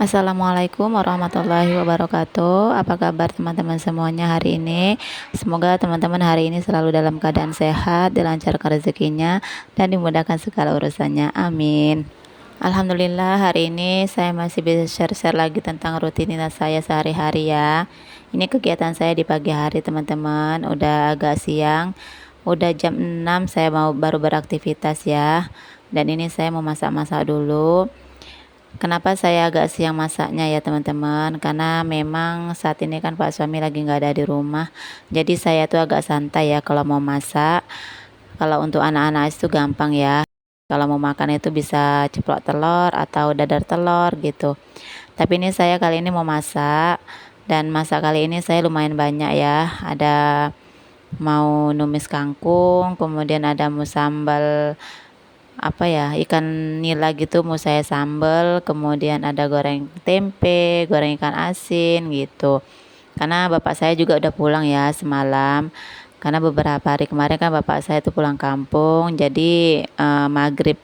Assalamualaikum warahmatullahi wabarakatuh. Apa kabar teman-teman semuanya hari ini? Semoga teman-teman hari ini selalu dalam keadaan sehat, dilancarkan rezekinya, dan dimudahkan segala urusannya. Amin. Alhamdulillah hari ini saya masih bisa share-share lagi tentang rutinitas saya sehari-hari ya. Ini kegiatan saya di pagi hari teman-teman. Udah agak siang. Udah jam 6 saya baru beraktivitas ya. Dan ini saya mau masak-masak dulu. Kenapa saya agak siang masaknya ya teman-teman? Karena memang saat ini kan Pak suami lagi nggak ada di rumah. Jadi saya tuh agak santai ya kalau mau masak. Kalau untuk anak-anak itu gampang ya. Kalau mau makan itu bisa ceplok telur atau dadar telur gitu. Tapi ini saya kali ini mau masak. Dan masak kali ini saya lumayan banyak ya. Ada mau numis kangkung, kemudian ada mau sambal apa ya, ikan nila gitu mau saya sambal, kemudian ada goreng tempe, goreng ikan asin gitu. Karena bapak saya juga udah pulang ya semalam. Karena beberapa hari kemarin kan bapak saya itu pulang kampung, jadi maghrib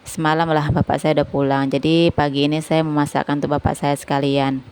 semalam lah bapak saya udah pulang. Jadi pagi ini saya memasakkan untuk bapak saya sekalian.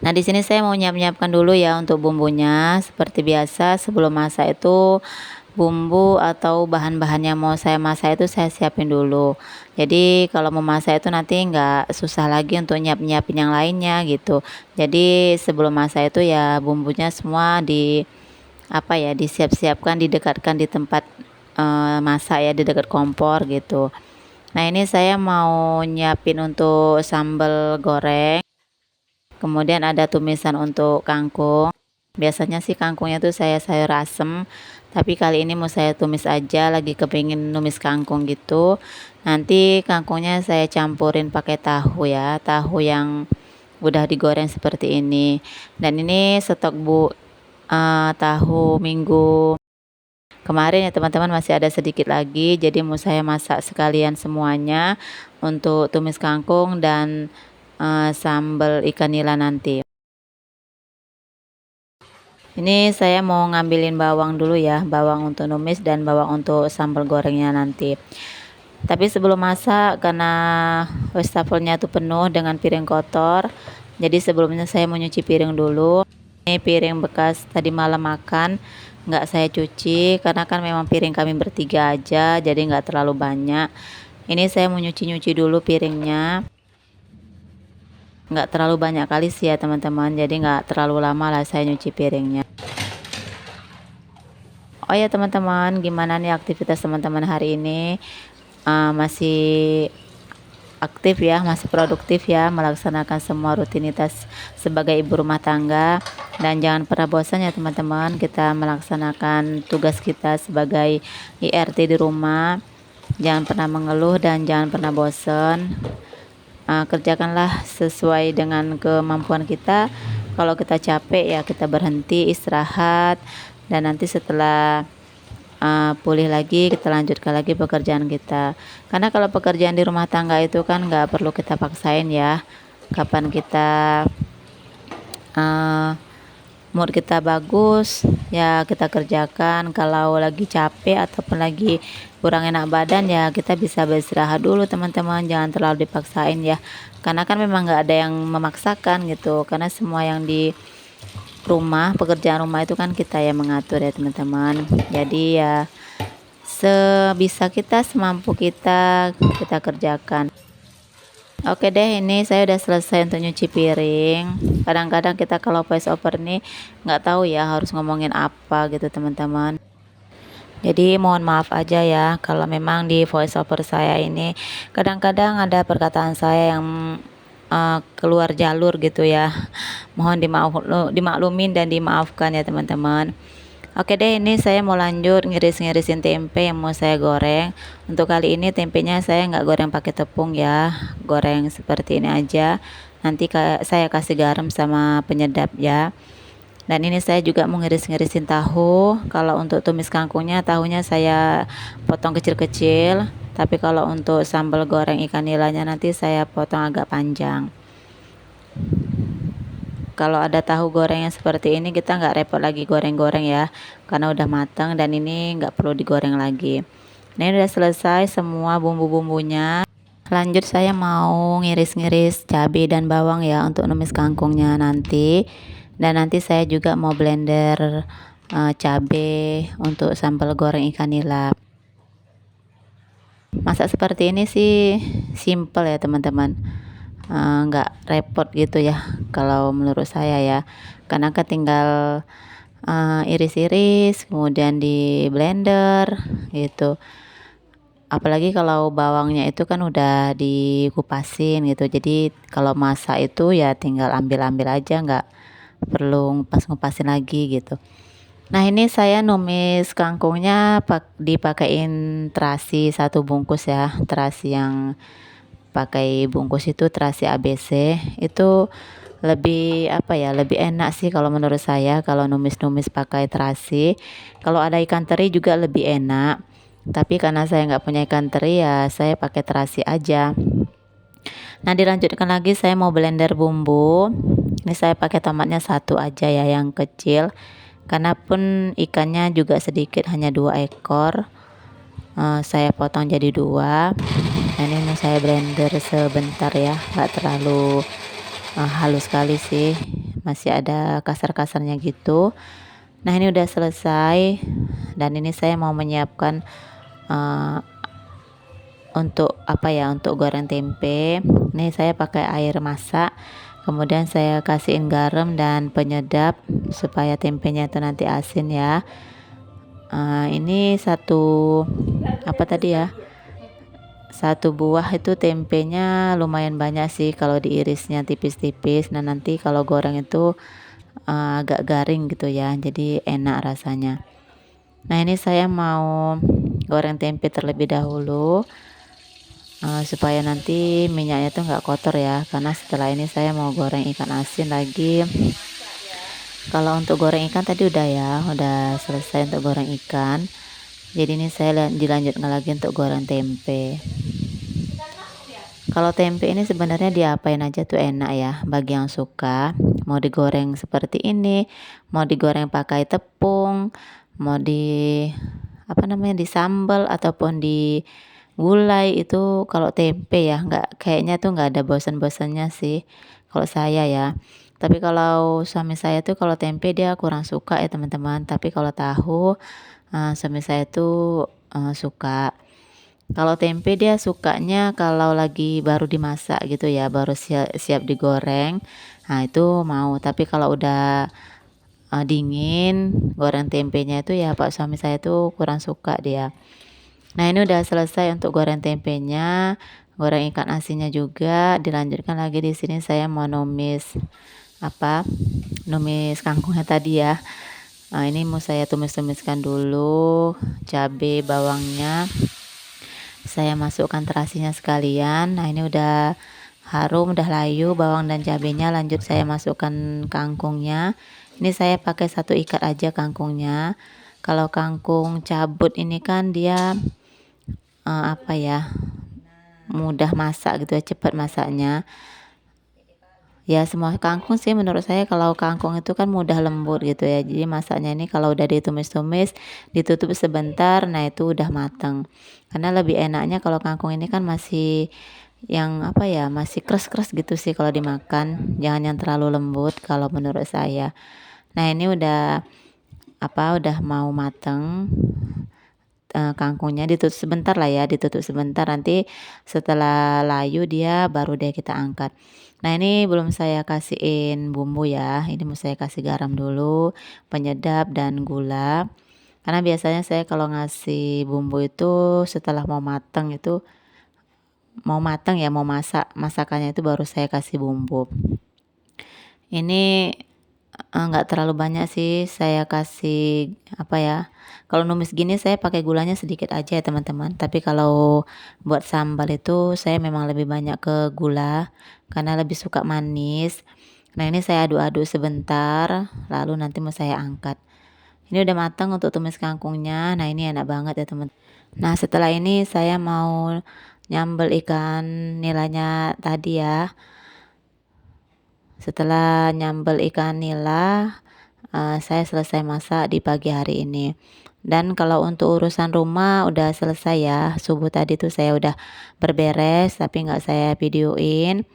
Nah, di sini saya mau nyiapkan dulu ya untuk bumbunya. Seperti biasa sebelum masak itu bumbu atau bahan-bahan yang mau saya masak itu saya siapin dulu. Jadi kalau mau masak itu nanti nggak susah lagi untuk nyiapin yang lainnya gitu. Jadi sebelum masak itu ya bumbunya semua di apa ya disiap-siapkan, didekatkan di tempat masak ya, di dekat kompor gitu. Nah, ini saya mau nyiapin untuk sambal goreng. Kemudian ada tumisan untuk kangkung. Biasanya sih kangkungnya tuh saya sayur asem, tapi kali ini mau saya tumis aja, lagi kepingin numis kangkung gitu. Nanti kangkungnya saya campurin pakai tahu ya, tahu yang udah digoreng seperti ini. Dan ini stok tahu minggu kemarin ya teman-teman, masih ada sedikit lagi, jadi mau saya masak sekalian semuanya untuk tumis kangkung dan sambal ikan nila nanti. Ini saya mau ngambilin bawang dulu ya, bawang untuk numis dan bawang untuk sambal gorengnya nanti. Tapi sebelum masak, karena wastafelnya itu penuh dengan piring kotor, jadi sebelumnya saya mau nyuci piring dulu. Ini piring bekas tadi malam makan, nggak saya cuci karena kan memang piring kami bertiga aja, jadi nggak terlalu banyak. Ini saya mau nyuci-nyuci dulu piringnya. Nggak terlalu banyak kali sih ya teman-teman, jadi nggak terlalu lama lah saya nyuci piringnya. Oh ya teman-teman, gimana nih aktivitas teman-teman hari ini? Masih aktif ya, masih produktif ya, melaksanakan semua rutinitas sebagai ibu rumah tangga. Dan jangan pernah bosan ya teman-teman, kita melaksanakan tugas kita sebagai IRT di rumah. Jangan pernah mengeluh dan jangan pernah bosan. Kerjakanlah sesuai dengan kemampuan kita. Kalau kita capek ya kita berhenti istirahat, dan nanti setelah pulih lagi kita lanjutkan lagi pekerjaan kita. Karena kalau pekerjaan di rumah tangga itu kan nggak perlu kita paksain ya. Kapan kita mood kita bagus ya kita kerjakan. Kalau lagi capek ataupun lagi kurang enak badan ya kita bisa beristirahat dulu teman-teman, jangan terlalu dipaksain ya, karena kan memang nggak ada yang memaksakan gitu, karena semua yang di rumah, pekerjaan rumah itu kan kita yang mengatur ya teman-teman. Jadi ya sebisa kita, semampu kita, kita kerjakan. Oke deh, ini saya udah selesai untuk nyuci piring. Kadang-kadang kita kalau voice over nih nggak tahu ya harus ngomongin apa gitu teman-teman. Jadi mohon maaf aja ya kalau memang di voice over saya ini kadang-kadang ada perkataan saya yang keluar jalur gitu ya. Mohon dimaklumin dan dimaafkan ya teman-teman. Oke deh, ini saya mau lanjut ngiris-ngirisin tempe yang mau saya goreng. Untuk kali ini tempenya saya nggak goreng pakai tepung ya, goreng seperti ini aja. Nanti saya kasih garam sama penyedap ya. Dan ini saya juga mau ngiris-ngirisin tahu. Kalau untuk tumis kangkungnya, tahunya saya potong kecil-kecil. Tapi kalau untuk sambal goreng ikan nilanya nanti saya potong agak panjang. Kalau ada tahu goreng yang seperti ini kita nggak repot lagi goreng-goreng ya, karena udah matang dan ini nggak perlu digoreng lagi. Ini udah selesai semua bumbu-bumbunya. Lanjut saya mau ngiris-ngiris cabai dan bawang ya untuk numis kangkungnya nanti. Dan nanti saya juga mau blender cabai untuk sambal goreng ikan nila. Masak seperti ini sih simple ya teman-teman, nggak repot gitu ya kalau menurut saya ya, karena kan tinggal iris-iris kemudian di blender gitu. Apalagi kalau bawangnya itu kan udah dikupasin gitu, jadi kalau masak itu ya tinggal ambil-ambil aja, nggak perlu ngupas-ngupasin lagi gitu. Nah ini saya numis kangkungnya dipakein terasi satu bungkus ya, terasi yang pakai bungkus itu terasi ABC. Itu lebih apa ya, lebih enak sih kalau menurut saya kalau numis-numis pakai terasi. Kalau ada ikan teri juga lebih enak, tapi karena saya nggak punya ikan teri ya saya pakai terasi aja. Nah dilanjutkan lagi saya mau blender bumbu. Ini saya pakai tomatnya satu aja ya yang kecil, karena pun ikannya juga sedikit, hanya 2 ekor. Saya potong jadi 2. Nah ini mau saya blender sebentar ya, nggak terlalu halus sekali sih, masih ada kasar-kasarnya gitu. Nah ini udah selesai, dan ini saya mau menyiapkan uh, untuk apa ya, untuk goreng tempe. Ini saya pakai air masak, kemudian saya kasihin garam dan penyedap supaya tempenya itu nanti asin ya. Ini satu apa tadi ya, satu buah itu tempenya lumayan banyak sih kalau diirisnya tipis-tipis. Nah nanti kalau goreng itu agak garing gitu ya, jadi enak rasanya. Nah ini saya mau goreng tempe terlebih dahulu, supaya nanti minyaknya tuh nggak kotor ya, karena setelah ini saya mau goreng ikan asin lagi. Kalau untuk goreng ikan tadi udah ya, udah selesai untuk goreng ikan. Jadi ini saya dilanjutkan lagi untuk goreng tempe. Kalau tempe ini sebenarnya diapain aja tuh enak ya, bagi yang suka. Mau digoreng seperti ini, mau digoreng pakai tepung, mau di apa namanya, di sambal ataupun di gulai, itu kalau tempe ya nggak, kayaknya tuh nggak ada bosan-bosannya sih kalau saya ya. Tapi kalau suami saya tuh kalau tempe dia kurang suka ya teman-teman. Tapi kalau tahu suami saya tuh suka. Kalau tempe dia sukanya kalau lagi baru dimasak gitu ya, baru siap digoreng. Nah, itu mau. Tapi kalau udah dingin, goreng tempenya itu ya Pak suami saya tuh kurang suka dia. Nah, ini udah selesai untuk goreng tempenya, goreng ikan asinnya juga. Dilanjutkan lagi di sini saya mau numis apa? Numis kangkungnya tadi ya. Nah, ini mau saya tumis-tumiskan dulu cabai bawangnya. Saya masukkan terasinya sekalian. Nah ini udah harum, udah layu bawang dan cabenya. Lanjut saya masukkan kangkungnya. Ini saya pakai satu ikat aja kangkungnya. Kalau kangkung cabut ini kan dia apa ya, mudah masak gitu ya, cepat masaknya. Ya semua kangkung sih menurut saya, kalau kangkung itu kan mudah lembut gitu ya. Jadi masaknya ini kalau udah ditumis-tumis, ditutup sebentar, nah itu udah mateng. Karena lebih enaknya kalau kangkung ini kan masih yang apa ya, masih keras-keras gitu sih kalau dimakan. Jangan yang terlalu lembut kalau menurut saya. Nah ini udah apa, udah mau mateng. Kangkungnya ditutup sebentar lah ya, ditutup sebentar, nanti setelah layu dia baru deh kita angkat. Nah ini belum saya kasihin bumbu ya, ini mau saya kasih garam dulu, penyedap dan gula. Karena biasanya saya kalau ngasih bumbu itu setelah mau mateng itu, mau mateng ya, mau masakannya itu baru saya kasih bumbu. Ini nggak terlalu banyak sih saya kasih apa ya, kalau numis gini saya pakai gulanya sedikit aja ya teman-teman. Tapi kalau buat sambal itu saya memang lebih banyak ke gula karena lebih suka manis. Nah ini saya aduk-aduk sebentar, lalu nanti mau saya angkat. Ini udah matang untuk tumis kangkungnya. Nah ini enak banget ya teman. Nah setelah ini saya mau nyambel ikan nilanya tadi ya. Setelah nyambel ikan nila, saya selesai masak di pagi hari ini. Dan kalau untuk urusan rumah udah selesai ya. Subuh tadi tuh saya udah berberes tapi nggak saya videoin.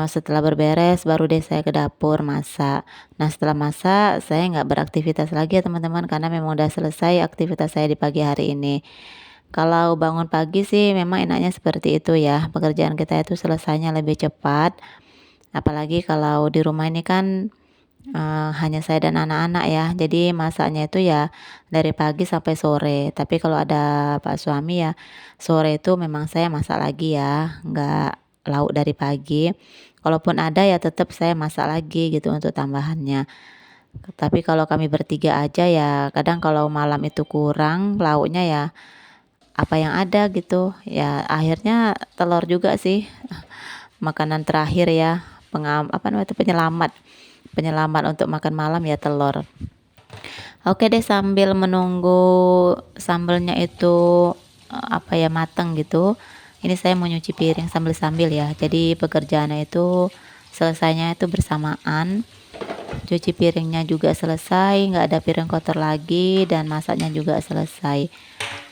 Setelah berberes baru deh saya ke dapur masak. Nah setelah masak saya nggak beraktivitas lagi ya teman-teman, karena memang udah selesai aktivitas saya di pagi hari ini. Kalau bangun pagi sih memang enaknya seperti itu ya, pekerjaan kita itu selesainya lebih cepat. Apalagi kalau di rumah ini kan hanya saya dan anak-anak ya, jadi masaknya itu ya dari pagi sampai sore. Tapi kalau ada Pak suami ya, sore itu memang saya masak lagi ya, nggak lauk dari pagi. Kalaupun ada ya tetap saya masak lagi gitu untuk tambahannya. Tapi kalau kami bertiga aja ya, kadang kalau malam itu kurang lauknya ya apa yang ada gitu. Ya akhirnya telur juga sih, makanan terakhir ya, apa namanya itu, penyelamat. Penyelamat untuk makan malam ya telur. Oke deh, sambil menunggu sambelnya itu apa ya mateng gitu. Ini saya mau nyuci piring sambil-sambil ya. Jadi pekerjaannya itu selesainya itu bersamaan. Cuci piringnya juga selesai, nggak ada piring kotor lagi, dan masaknya juga selesai.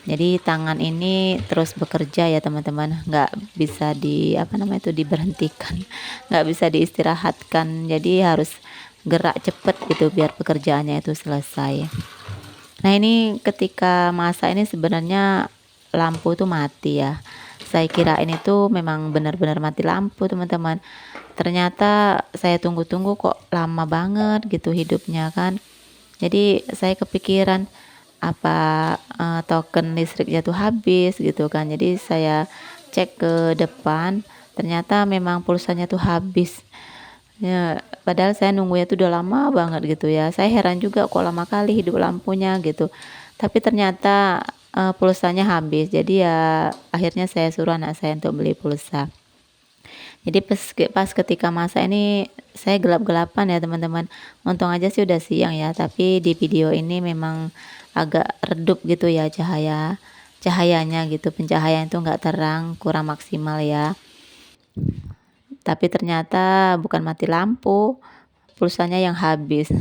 Jadi tangan ini terus bekerja ya teman-teman, nggak bisa di apa namanya itu diberhentikan, nggak bisa diistirahatkan. Jadi harus gerak cepet gitu biar pekerjaannya itu selesai. Nah ini ketika masak ini sebenarnya lampu itu mati ya. Saya kira ini tuh memang benar-benar mati lampu teman-teman. Ternyata saya tunggu-tunggu kok lama banget gitu hidupnya kan. Jadi saya kepikiran apa token listriknya tuh habis gitu kan. Jadi saya cek ke depan, ternyata memang pulsanya tuh habis. Ya, padahal saya nunggunya tuh udah lama banget gitu ya. Saya heran juga kok lama kali hidup lampunya gitu. Tapi ternyata pulsanya habis. Jadi ya akhirnya saya suruh anak saya untuk beli pulsa. Jadi pas ketika masa ini saya gelap-gelapan ya teman-teman. Untung aja sih udah siang ya. Tapi di video ini memang agak redup gitu ya cahayanya gitu. Pencahayaan itu nggak terang, kurang maksimal ya. Tapi ternyata bukan mati lampu, pulsanya yang habis.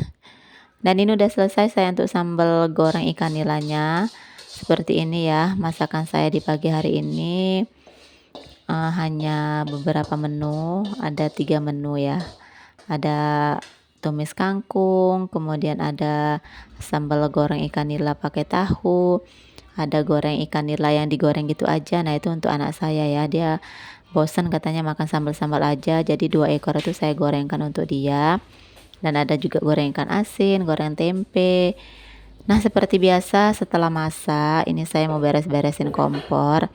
Dan ini udah selesai saya untuk sambal goreng ikan nilanya. Seperti ini ya masakan saya di pagi hari ini. Hanya beberapa menu, ada 3 menu ya. Ada tumis kangkung, kemudian ada sambal goreng ikan nila pakai tahu, ada goreng ikan nila yang digoreng gitu aja. Nah itu untuk anak saya ya, dia bosan katanya makan sambal-sambal aja, jadi 2 ekor itu saya gorengkan untuk dia. Dan ada juga goreng ikan asin, goreng tempe. Nah seperti biasa setelah masak ini saya mau beres-beresin kompor.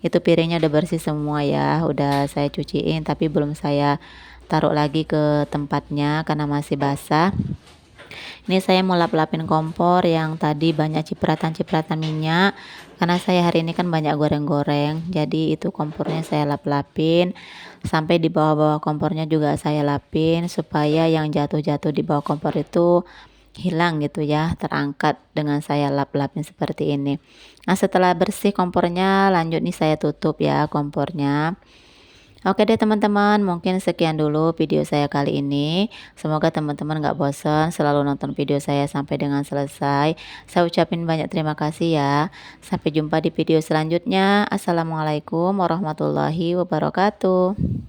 Itu piringnya udah bersih semua ya, udah saya cuciin tapi belum saya taruh lagi ke tempatnya karena masih basah. Ini saya mau lap-lapin kompor yang tadi banyak cipratan-cipratan minyak, karena saya hari ini kan banyak goreng-goreng. Jadi itu kompornya saya lap-lapin, sampai di bawah-bawah kompornya juga saya lapin supaya yang jatuh-jatuh di bawah kompor itu hilang gitu ya, terangkat dengan saya lap-lapin seperti ini. Nah setelah bersih kompornya, lanjut nih saya tutup ya kompornya. Oke deh teman-teman, mungkin sekian dulu video saya kali ini. Semoga teman-teman gak bosan selalu nonton video saya sampai dengan selesai. Saya ucapin banyak terima kasih ya. Sampai jumpa di video selanjutnya. Assalamualaikum warahmatullahi wabarakatuh.